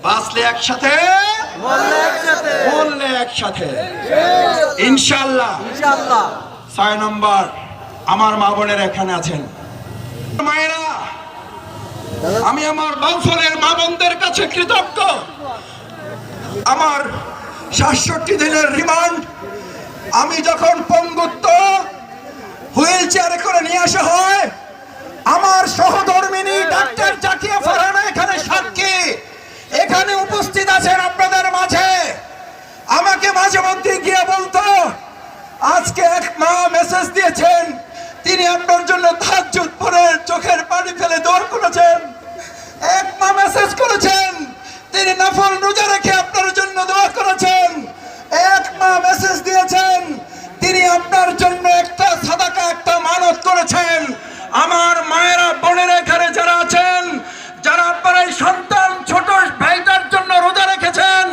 বাঁচলে একসাথে, মরলে একসাথে, ইনশাআল্লাহ। 6 নম্বর, আমার মা বোনের এখানে আছেন মায়েরা, আমি আমার বাউফলের মা বোনদের কাছে কৃতজ্ঞ। আমার ৬৭ দিনের রিমান্ড আমি যখন পঙ্গুত্ব হুইল চেয়ারে করে নিয়ে আসা হয়, আমার সহধর্মিনী ডাক্তার জাকিয়া ফারহানা এখানে সাক্ষী, এখানে উপস্থিত আছেন আপনাদের মাঝে। আমাকে মাঝে মধ্যে গিয়ে বলতো, আজকে এক মা মেসেজ দিয়েছেন, তিনি আপনার জন্য তাহাজ্জুদ পড়ে চোখের পানি ফেলে দোয়া করেছেন। এক মা মেসেজ করেছেন, তিনি নফল রোজা রেখে আপনার জন্য দোয়া করেছেন। এক মা মেসেজ দিয়েছেন, তিনি আপনার জন্য একটা সাদাকা, একটা মানত করেছেন। আমার মায়েরা বোনেরা এখানে যারা আছেন, যারা আপনার এই সন্তান ছোট ভাইটার জন্য রোজা রেখেছেন,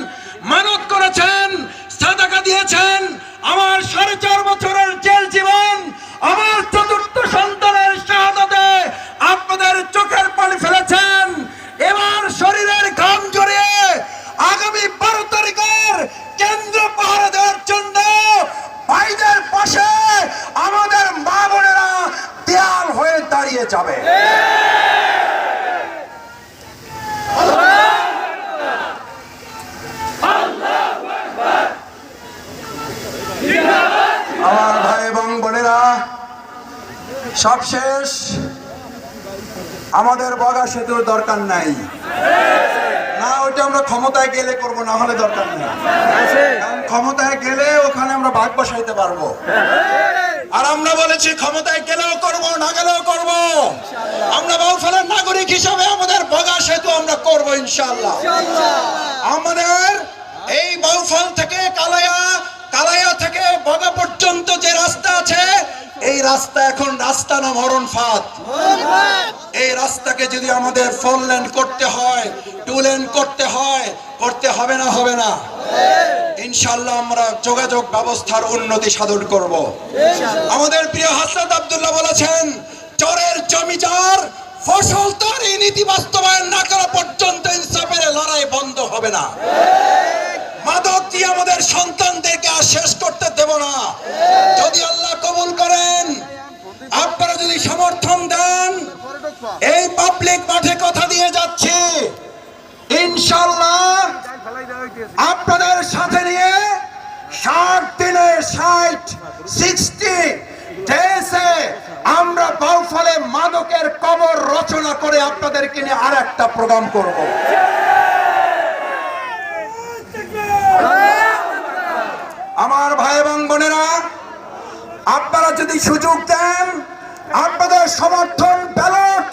মানত করেছেন, সাদাকা দিয়েছেন, আমার 4.5 বছরের জেল জীবন, আমার 4র্থ সন্তানের শাহাদাতে আপনাদের চোখের পানি ফেলেছেন। এবার শরীরের ঘাম ঝরিয়ে আগামী 12 তারিখের কেন্দ্র পাহারা দেওয়ার জন্য ভাইদের পাশে আমাদের মা বোনেরা দেয়াল হয়ে দাঁড়িয়ে যাবে। আমার ভাই এবং বোনেরা, সবশেষ আমাদের বগা সেতুর দরকার নাই, না ওইটা আমরা ক্ষমতায় গেলে করব, না হলে দরকার নেই। কারণ ক্ষমতায় গেলে ওখানে আমরা ভাগ বসাইতে পারবো, আর আমরা বলেছি ক্ষমতায় গেলেও করব, না গেলেও করব। আমরা বাউফলের নাগরিক হিসাবে আমাদের বগা সেতু আমরা করব ইনশাআল্লাহ। আমাদের এই বাউফল থেকে কালাইয়া, কালাইয়া থেকে বগা পর্যন্ত যে রাস্তা আছে, এই রাস্তা এখন রাস্তা না মরণ ফাঁদ। এই রাস্তাকে যদি আমাদের 4 লেন করতে হয়, 2 লেন করতে হয়, করতে হবে না, হবে না ইনশাআল্লাহ। আমরা যোগাযোগ ব্যবস্থার উন্নতি সাধন করব। আমাদের প্রিয় হাসনাত আব্দুল্লাহ বলেছেন, চরের জমিদার ফসল তার এই নীতি বাস্তবায়ন না করা পর্যন্ত ইনসাফের লড়াই বন্ধ হবে না। মাদক দিয়ে আমাদের সন্তানদেরকে আর শেষ করতে দেব না। যদি আল্লাহ কবুল করেন, আপনারা যদি সমর্থন দেন, এই পাবলিক মাঠে কথা দিয়ে যাচ্ছি, ইনশাআল্লাহ আপনাদের সাথে নিয়ে 60 দিনে 60 ডেজে আমরা বাউফলে মাদকের কবর রচনা করে আপনাদেরকে নিয়ে আর একটা প্রোগ্রাম করব। আমার ভাই এবং বোনেরা, আপনারা যদি সুযোগ দেন, আপনাদের সমর্থন, ব্যালট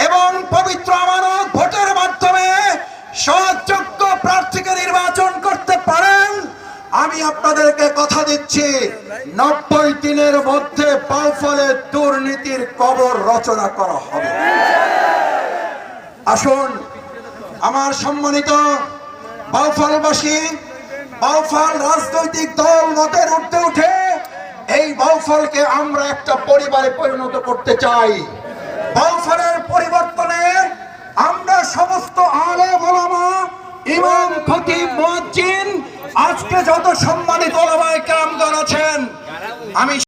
এবং পবিত্র আমানত ভোটের মাধ্যমে সৎযোগ্য প্রার্থীকে নির্বাচন করতে পারেন, আমি আপনাদেরকে কথা দিচ্ছি 90 দিনের মধ্যে বাউফলে দুর্নীতির কবর রচনা করা হবে। আসুন আমার সম্মানিত বাউফলবাসী, বাউফল রাজনৈতিক দল মতের ঊর্ধ্বে উঠে এই বাউফলকে আমরা একটা পরিবারে পরিণত করতে চাই। বাউফলের পরিবর্তনে আমরা সমস্ত আলেম ওলামা, ইমাম, খতিব, মুয়াজ্জিন, আজকে যত সম্মানিত ওলামায়ে কেরামগণ আছেন, আমি